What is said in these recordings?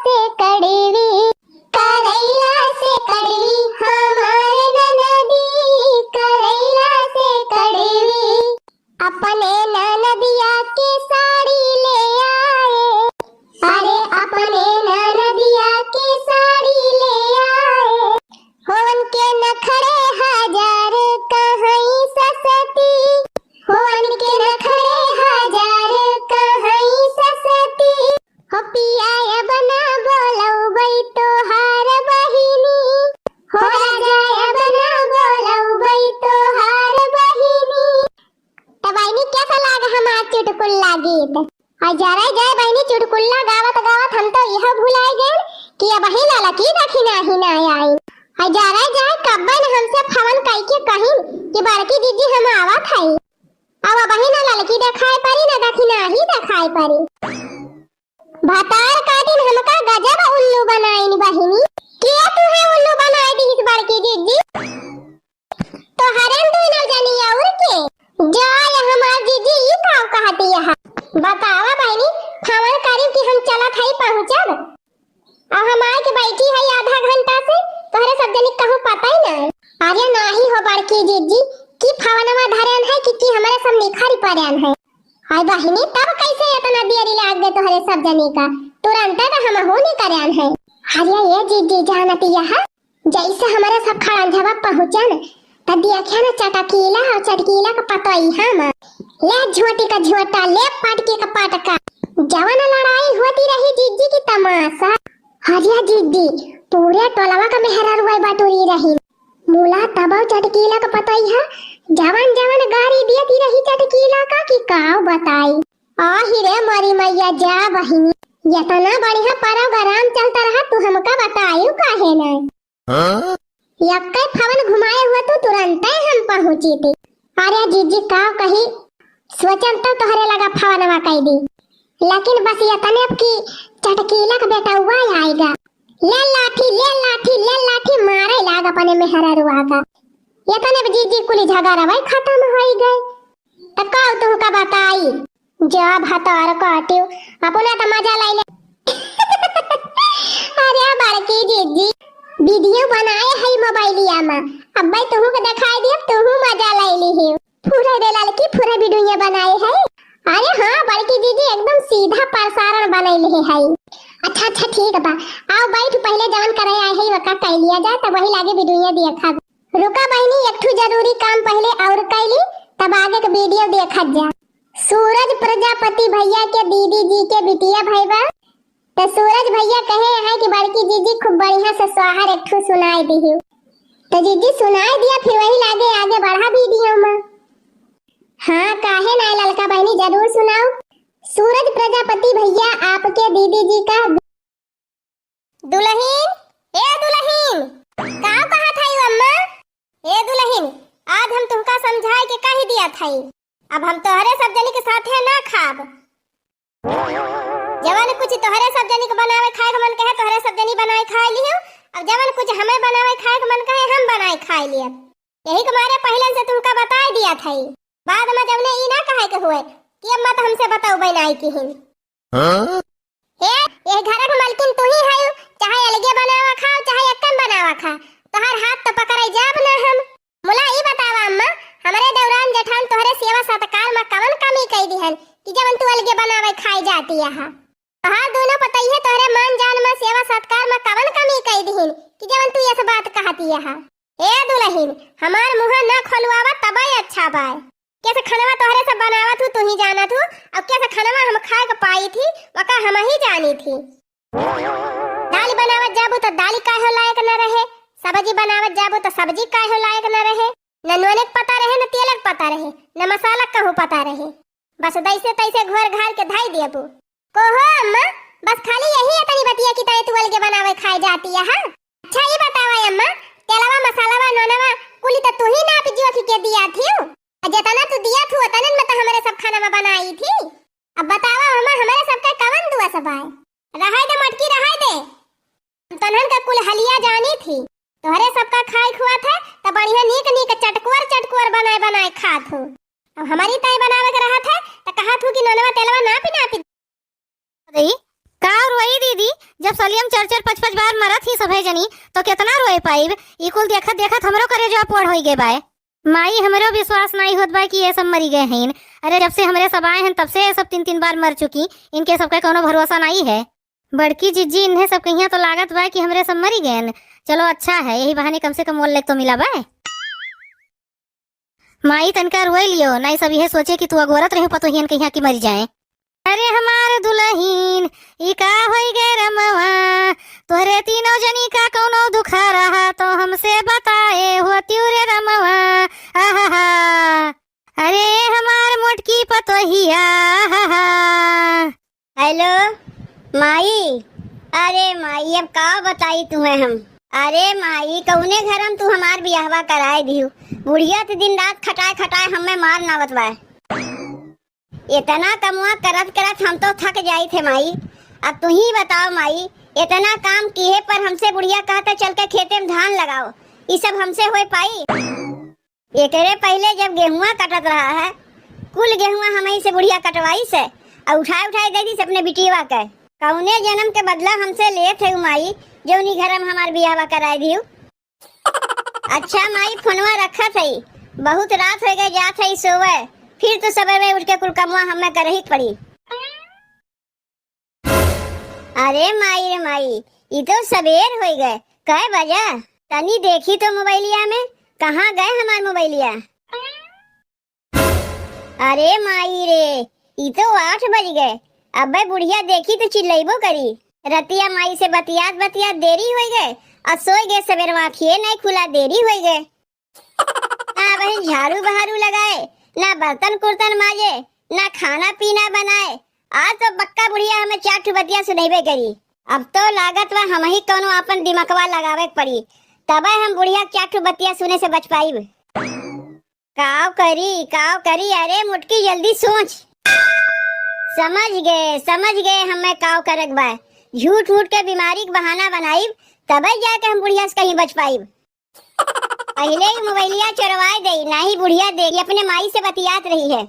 से कड़वी, करैला से कड़वी हमारे ननदी, करैला से कड़वी। अपने ननदिया की साड़ी ले आए, अरे अपने ननदिया की साड़ी ले आए। होवन के नखरे हजार कहीं ससती, होवन के नखरे हजार कहीं ससती। हो पिया बना बोलऊ बई तोहार बहिनी, हो राजा बना बोलऊ बई तोहार बहिनी। तबाइनी कैसा लागा हमार चुटकुल्ला गीत? और जरा जाए बहिनी चुटकुल्ला गावत गावत हम तो यह भुलाए गए कि अब ही लाला की दखिना ही ना आई। और जरा जाए कब्बन हमसे फवन कई के कहीं कि बड़की दीदी हम आवत हई। अब बही ना लाला की देखाए परी ना दखिना ही देखाए परी। भतार काटिन हमका गजब उल्लू बनाईन बहिनी। के तू है उल्लू बनाई दी इस बड़की दीदी? तो हरन तू ना जानी और के जाय हमार दीदी ई काव कहती है। बतावा बहिनी फवन करी कि हम चलत हई पहुंचब। अब हमार के बैठी है आधा घंटा से तोहरे सब जनी कहूं पता ही ना। अरे नाही हो बड़की दीदी की फवनवा धरन है कि हमारे सब निखरी परन है। हाय बहिनी तब कैसे इतना देरी लाग गए तोहरे सब जनी का? तुरंत तो हम हो नहीं करन है। अरे ये दीदी जानती है जैसे हमारे सब खड़ंझवा पहुंचन त देखिया ना चटकीला और चटकीला का पतई हम ले झोटी का झोटा ले पाटकी का पाटका जवान लड़ाई होती रही जीजी की तमाशा। हरिया जीजी पूरे टोलवा का मेहरा रुई बटोरी रही मूला तब चटकीला का पतई है जवान जवान गाड़ी देती रही चटकीला का कि काव बताई। आही रे मरी मैया जा बहिनी इतना बढ़िया प्रोग्राम चलता रहा तू हमका बतायू काहे ना? यक्के फवन घुमाए हुआ तो तुरंत हम पहुंची थी। अरे जीजी का कही सोचन तो तोहरे लगा फवनवा कह दी लेकिन बस ये तने की चटकीला का बेटा हुआ आएगा ले लाठी मारे लाग अपने में हरा रुआ का ये तने जीजी कुली झगड़ा भाई खत्म हो गए। तो काव तू का बताई जब हतार काटियो अपना तो मजा लाई ले। अरे बड़की जीजी वीडियो बनाए है मोबाइलिया में अब भाई तुहू के दिखाई दे तुहू मजा ले ली है पूरा रे लड़की पूरा वीडियो बनाए है। अरे हां बड़की दीदी एकदम सीधा प्रसारण बनाई ले है। अच्छा ठीक बा आओ बैठ पहले जवन करे आए है वका कह लिया जा तब वही लागे वीडियो देखा। रुका बहनी एकठू जरूरी काम पहले और कैली तब आगे के वीडियो देखा जा। सूरज प्रजापति भैया के दीदी जी के बिटिया भाई बा तो सूरज भैया कहे है कि बड़की जीजी खूब बढ़िया से सोहर एकठू सुनाई दी तो जीजी सुनाई दिया फिर वही लागे आगे बढ़ा वीडियो में। हाँ काहे ना ललका बहनी जरूर सुनाओ। सूरज प्रजापति भैया आपके दीदी जी का दुल्हन ए दुल्हन का कहा था अम्मा? ए दुल्हन आज हम तुमका समझाए के कह दिया था अब हम तोहरे सब जनी के साथ है ना खाब। जवन कुछ तोहरे सब जनी को बनावे खाए मन कहे तोहरे सब जनी बनाए खाए लियो अब जवन कुछ हमें बनावे खाए मन कहे हम बनाए खाए लियो। यही तुम्हारे पहले से तुमका बता दिया था बाद में जब ने ई ना कहे के हुए कि अब मत हमसे बताओ बनाई की हिन। हे ये घर का मालकिन तू ही है चाहे अलगे बनावा खा चाहे एकन बनावा खा तोहर हाथ तो पकड़ाई जाब ना हम। मुला ई बतावा अम्मा हमारे देवरान जेठान तोहरे सेवा सत्कार में कवन कमी कई दिहन कि जवन तू अलगे बनावे खाई जाती है। हाँ दोनों पता ही है तोहरे मान जान में सेवा सत्कार में कवन कमी कई दिहिन कि जवन तू ये सब बात कहती है। ए दुल्हन हमार मुंह ना खोलवावा तबई अच्छा बाय कैसे खनवा तोहरे सब बनावत तू ही जाना तू अब कैसे खनवा हम खाए के पाई थी वका हम ही जानी थी। दाल बनावत जाबू तो दाल काहे लायक न रहे सब्जी बनावत जाबू तो सब्जी काहे लायक न रहे न नून पता रहे न तेल पता रहे न मसाला कहू पता रहे बस दैसे तैसे घर घाल के धाई देबू कोहो अम्मा बस खाली यही इतनी बतिया की तय तू अलगे बनावे खाई जाती है। हाँ अच्छा ये बतावा अम्मा तेलवा मसालावा नोनवा कुली तो तू ही नाप जो के दिया थी जितना तू दिया थू उतना में तो हमारे सब खाना में बनाई थी। अब बतावा अम्मा हमारे सब का कवन दुआ सब है रहाई दे मटकी रहाई दे तनहन का कुल हलिया जानी थी तोहरे सबका खाए खुआ था तो बढ़िया नीक चटकुर बनाए खात हो। अब हमारी तय बनावे के रहा था तो कहा थू कि नोनवा तेलवा नापी का रोई दीदी, जब सलियम 4-4 5-5 बार मरत ही सभे जनी तो कितना रोए पाइब। ई कुल देखत देखत हमरो करे जो पड़ होई गे बाय। माई हमरो विश्वास नहीं होत बा कि ये सब मरी गए हैं। अरे जब से हमरे सब आए हैं तब से ये सब 3-3 बार मर चुकी। इनके सबका कोनो भरोसा नहीं है। बड़की जिज्जी इन्हें सब कहिया तो लागत बा कि हमरे सब मरी गए। चलो अच्छा है, यही बहाने कम से कम मोल लेक तो मिला बा। माई तनका रोई लियो, नहीं सब यह सोचे कि तू अगोरत रहे पतोहियन कहिया की मरी जाए। अरे हमार दुल्हीन ई का होई गे रमवा, तोहरे तीनों जनी का कौनो दुखा रहा तो हमसे बताए होती रे रमवा। आहा, अरे हमार मोटकी पतोहिया। हेलो माई। अरे माई अब का बताई तुम्हें हम। अरे माई कौने घर हम तू हमार बियाहवा कराए दिहू। बुढ़िया तो दिन रात खटाए खटाए हमें मार नावत बा। इतना कमुआ करत करत हम तो थक जाई थे माई। अब तू ही बताओ माई, इतना काम किए पर हमसे बुढ़िया कहता चल के खेते में धान लगाओ, ये सब हमसे हो पाई। एकरे पहले जब गेहुआ कटत रहा है, कुल गेहुआ हम से बुढ़िया कटवाई से और उठाए उठाए दे दी से अपने बिटिया के। कौने जन्म के बदला हमसे ले थे माई जो उन्हीं घर में हमार बियाह कराए दियो। अच्छा माई फोनवा रखा थी, बहुत रात हो गए जात है सोवे, फिर तो सुबह में उठ के कुल कमुआ हमें कर ही पड़ी। अरे माई रे माई, ये तो सवेर हो गए, कै बजा तनी देखी तो मोबाइलिया में, कहाँ गए हमार मोबाइलिया। अरे माई रे, ये तो 8 बज गए। अब बुढ़िया देखी तो चिल्लाइबो करी। रतिया माई से बतियात बतियात देरी हो गए और सोई गए सवेर आँखिए नहीं खुला, देरी हो गए। ना वही झाड़ू बहारू लगाए, ना बर्तन कुर्तन माजे, ना खाना पीना बनाए। आज तो बक्का बुढ़िया हमें 4 बतिया सुनेबे करी। अब तो लागत बा हम ही कोनो अपन दिमागवा लगावे पड़ी, तबे हम बुढ़िया 4 बतिया सुने से बच पाई। काव करी। अरे मुटकी जल्दी सोच। समझ गए हमें काव करक बा। झूठ मूठ के बीमारी के बहाना बनाई, तबे जाके हम बुढ़िया से कहीं बच पाई। पहले ही मोबाइलिया चोरवाए दे, नहीं बुढ़िया देगी अपने माई से बतियात रही है।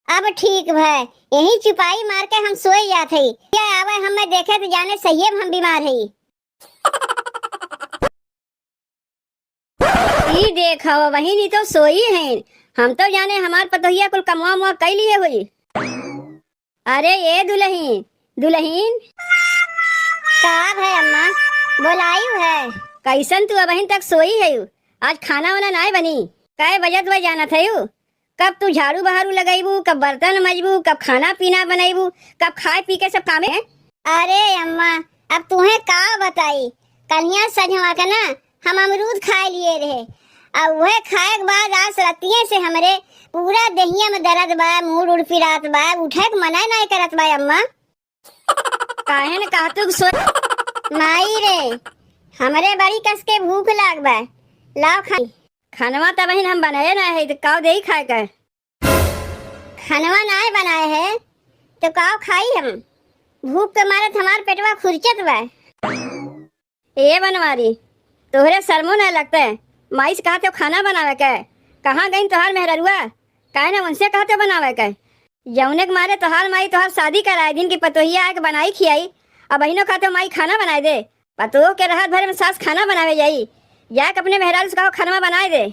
अब ठीक है, यही चुपाई मार के हम सोए जाते ही। क्या आवे हमें देखे तो जाने सही है हम बीमार है। ये देखो वही नहीं तो सोई है, हम तो जाने हमार पतोहिया कुल कमुआ मुआ कई लिए हुई। अरे ये दुल्हीन का है अम्मा, बोलाई है। कैसन तू अबहिन तक सोई है? आज खाना वाना नहीं बनी, कै बजे तुम्हें जाना था? कब तू झाड़ू बहारू लगाईबू, कब बर्तन मजबू, कब खाना पीना बनाईबू, कब खाए पी के सब कामे। अरे अम्मा अब तुम्हें का बताई, कन्या सजवा के ना हम अमरूद खाए लिए रहे, और वह खाए के बाद आज रतिये से हमरे पूरा देहिया में दर्द बा, मूड उड़ फिरात बा, उठे के मना नहीं करत बा। अम्मा काहे न कहतू सो माई रे, हमरे बड़ी कस के भूख लाग बा, लाओ खा। खानवा त बहिन हम बनाए ना है तो काव दे खाए कर। खानवा नहीं बनाए है तो काव खाई हम, भूख के मारे हमार पेटवा खुरचत बा। ए बनवारी तोहरे शर्मो नहीं लगता है, माई से कहते हो खाना बनावे के, कहाँ गई तोहार मेहररुआ, काहे ना उनसे कहते बनावे के। जौने के मारे तोहार माई तोहार शादी कराए दिन की पतोहिया आके बनाई खियाई, अब बहिनो कहते माई खाना बनाए दे। पतो के रात भर में सास खाना बनावे जाई, जाके अपने मेहरारू से कहो खाना बनाए दे।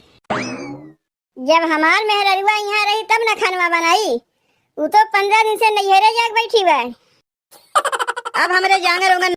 जब हमार मेहररुआ यहाँ रही तब ना खाना बनाई, वो तो 15 दिन से नैहरे जाके बैठी बा। अब हमरे जांगर होंगे